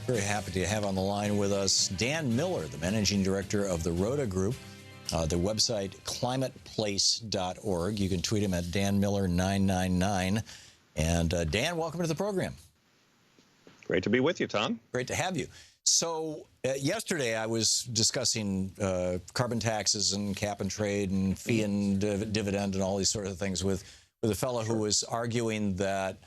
Very happy to have on the line with us Dan Miller, the managing director of the Rhoda Group. The website, climateplace.org. You can tweet him at danmiller999. And Dan, welcome to the program. Great to be with you, Tom. Great to have you. So yesterday I was discussing carbon taxes and cap and trade and fee and dividend and all these sort of things with a fellow who was arguing that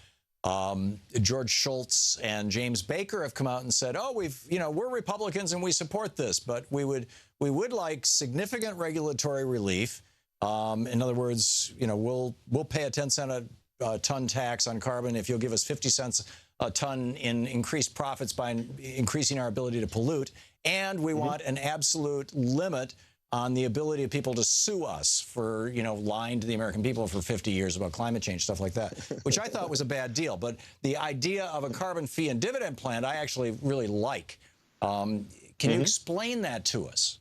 George Shultz and James Baker have come out and said, "Oh, we're Republicans and we support this, but we would like significant regulatory relief. In other words, we'll pay a 10-cent a ton tax on carbon if you'll give us 50 cents a ton in increased profits by increasing our ability to pollute, and we want an absolute limit on the ability of people to sue us for, lying to the American people for 50 years about climate change, stuff like that," which I thought was a bad deal. But the idea of a carbon fee and dividend plan, I actually really like. Can you explain that to us?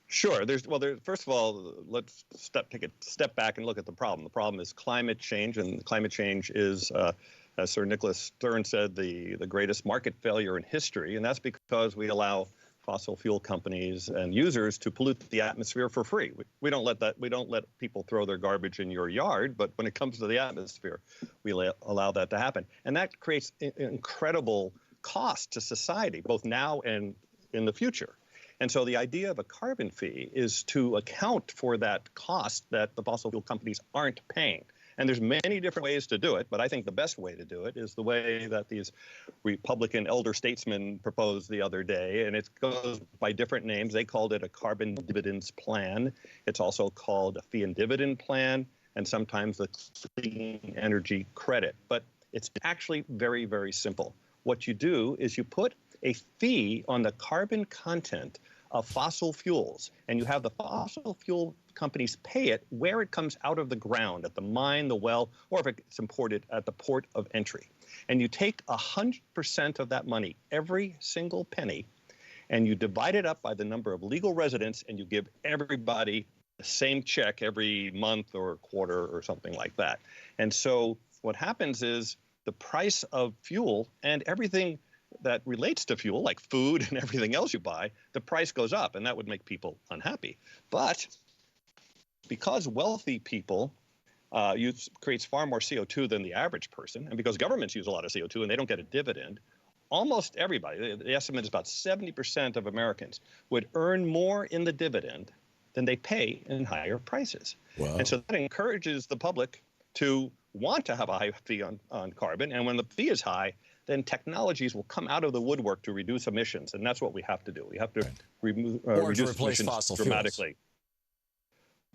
Sure. First of all, let's take a step back and look at the problem. The problem is climate change, and climate change is, as Sir Nicholas Stern said, the greatest market failure in history, and that's because we allow fossil fuel companies and users to pollute the atmosphere for free. We don't let people throw their garbage in your yard, but when it comes to the atmosphere, we allow that to happen. And that creates incredible cost to society, both now and in the future. And so the idea of a carbon fee is to account for that cost that the fossil fuel companies aren't paying. And there's many different ways to do it, but I think the best way to do it is the way that these Republican elder statesmen proposed the other day, and it goes by different names. They called it a carbon dividends plan. It's also called a fee and dividend plan, and sometimes the clean energy credit. But it's actually very, very simple. What you do is you put a fee on the carbon content of fossil fuels, and you have the fossil fuel companies pay it where it comes out of the ground, at the mine, the well, or if it's imported at the port of entry. And you take 100% of that money, every single penny, and you divide it up by the number of legal residents, and you give everybody the same check every month or quarter or something like that. And so what happens is the price of fuel and everything that relates to fuel, like food and everything else you buy, the price goes up, and that would make people unhappy. But because wealthy people creates far more CO2 than the average person, and because governments use a lot of CO2 and they don't get a dividend, almost everybody, the estimate is about 70% of Americans, would earn more in the dividend than they pay in higher prices. Wow. And so that encourages the public to want to have a high fee on carbon, and when the fee is high, then technologies will come out of the woodwork to reduce emissions, and that's what we have to do. We have to reduce emissions dramatically.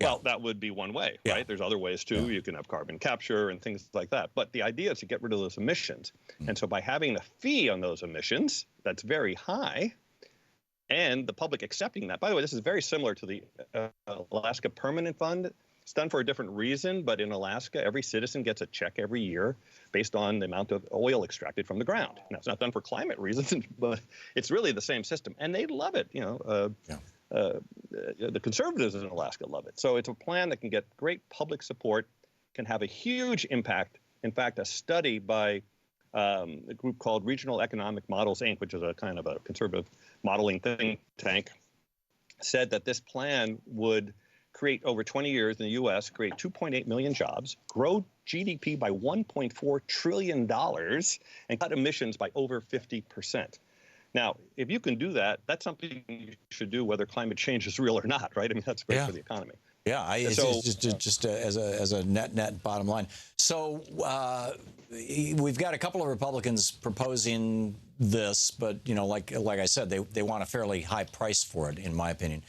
Fuels. Well, that would be one way, right? There's other ways too. You can have carbon capture and things like that. But the idea is to get rid of those emissions. And so by having a fee on those emissions that's very high, and the public accepting that. By the way, this is very similar to the Alaska Permanent Fund. It's done for a different reason, but in Alaska, every citizen gets a check every year based on the amount of oil extracted from the ground. Now, it's not done for climate reasons, but it's really the same system, and they love it. The conservatives in Alaska love it. So it's a plan that can get great public support, can have a huge impact. In fact, a study by a group called Regional Economic Models, Inc., which is a kind of a conservative modeling think tank, said that this plan would create, over 20 years in the U.S., create 2.8 million jobs, grow GDP by $1.4 trillion, and cut emissions by over 50%. Now, if you can do that, that's something you should do whether climate change is real or not, right? I mean, that's great for the economy. Yeah, it's just as a net bottom line. So we've got a couple of Republicans proposing this, but like I said, they want a fairly high price for it, in my opinion.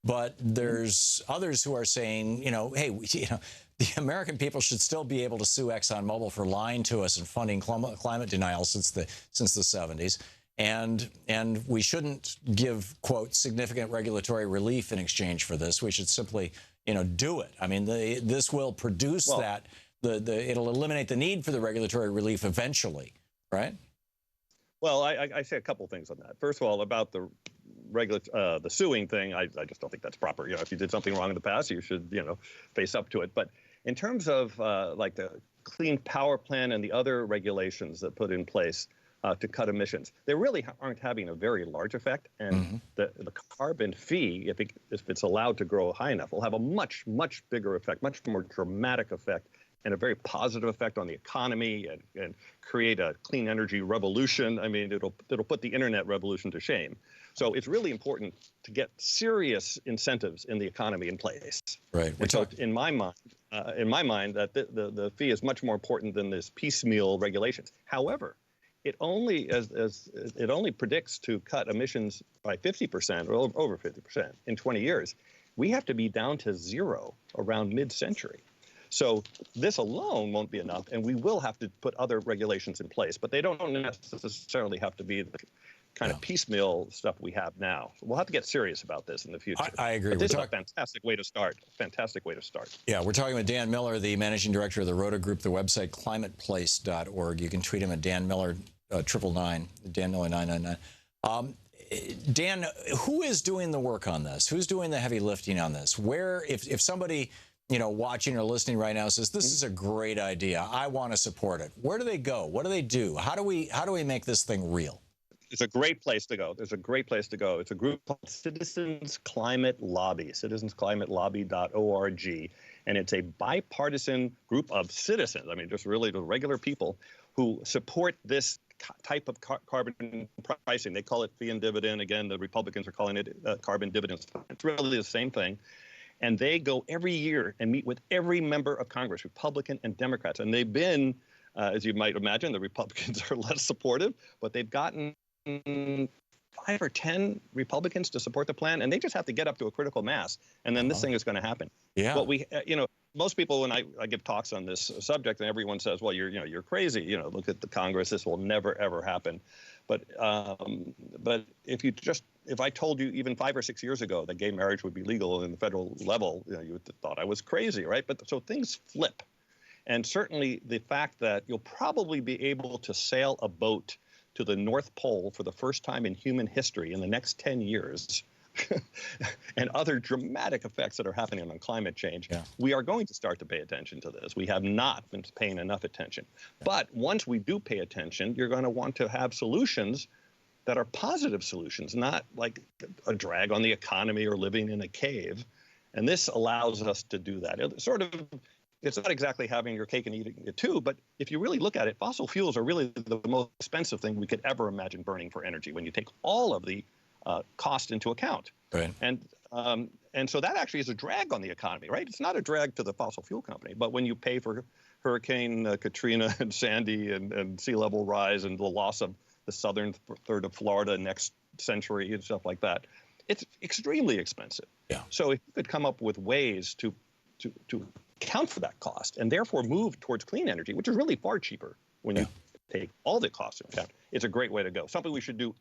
But there's others who are saying, hey, the American people should still be able to sue ExxonMobil for lying to us and funding climate denial since the 70s. And we shouldn't give, quote, significant regulatory relief in exchange for this. We should simply, do it. I mean, this will produce it'll eliminate the need for the regulatory relief eventually, right? Well, I say a couple things on that. First of all, about the suing thing, I just don't think that's proper. If you did something wrong in the past, you should, face up to it. But in terms of like the Clean Power Plan and the other regulations that put in place, to cut emissions. They really aren't having a very large effect, and the carbon fee, if it's allowed to grow high enough, will have a much, much bigger effect, much more dramatic effect, and a very positive effect on the economy and create a clean energy revolution. I mean, it'll put the internet revolution to shame. So it's really important to get serious incentives in the economy in place. Right. And so in my mind, that the fee is much more important than this piecemeal regulations. However, it only predicts to cut emissions by 50% or over 50% in 20 years. We have to be down to zero around mid-century. So this alone won't be enough, and we will have to put other regulations in place, but they don't necessarily have to be the kind of piecemeal stuff we have now. So we'll have to get serious about this in the future. I agree. But this is a fantastic way to start. Fantastic way to start. Yeah, we're talking with Dan Miller, the managing director of the Rota Group, the website climateplace.org. You can tweet him at Dan Miller 999, Dan Miller 999. Dan, who is doing the work on this? Who's doing the heavy lifting on this? Where, if somebody, watching or listening right now says, this is a great idea, I want to support it, where do they go? What do they do? How do we make this thing real? It's a great place to go. There's a great place to go. It's a group called Citizens Climate Lobby, citizensclimatelobby.org. And it's a bipartisan group of citizens, I mean, just really the regular people who support this type of carbon pricing. They call it fee and dividend. Again, the Republicans are calling it carbon dividends. It's really the same thing. And they go every year and meet with every member of Congress, Republican and Democrats. And they've been, as you might imagine, the Republicans are less supportive, but they've gotten 5 or 10 Republicans to support the plan, and they just have to get up to a critical mass, and then this thing is going to happen. Yeah. But most people, when I give talks on this subject, and everyone says, "Well, you're crazy. Look at the Congress. This will never ever happen." But if I told you even 5 or 6 years ago that gay marriage would be legal in the federal level, you would have thought I was crazy, right? But so things flip, and certainly the fact that you'll probably be able to sail a boat to the North Pole for the first time in human history in the next 10 years, and other dramatic effects that are happening on climate change, we are going to start to pay attention to this. We have not been paying enough attention. But once we do pay attention, you're going to want to have solutions that are positive solutions, not like a drag on the economy or living in a cave. And this allows us to do that. It's not exactly having your cake and eating it too, but if you really look at it, fossil fuels are really the most expensive thing we could ever imagine burning for energy when you take all of the cost into account. Right. And so that actually is a drag on the economy, right? It's not a drag to the fossil fuel company, but when you pay for Hurricane Katrina and Sandy and sea level rise and the loss of the southern third of Florida next century and stuff like that, it's extremely expensive. Yeah. So if you could come up with ways to account for that cost and therefore move towards clean energy, which is really far cheaper when you take all the costs into account, it's a great way to go. Something we should do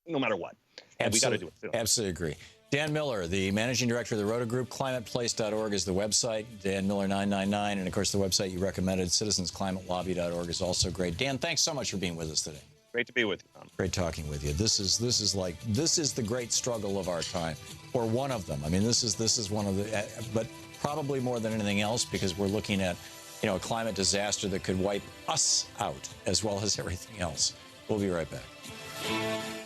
no matter what. And we got to do it. Absolutely agree. Dan Miller, the managing director of the Rota Group, climateplace.org is the website. Dan Miller 999, and of course the website you recommended, citizensclimatelobby.org, is also great. Dan, thanks so much for being with us today. Great to be with you, Tom. Great talking with you. This is the great struggle of our time, or one of them. I mean, this is one of the, but probably more than anything else, because we're looking at, a climate disaster that could wipe us out as well as everything else. We'll be right back.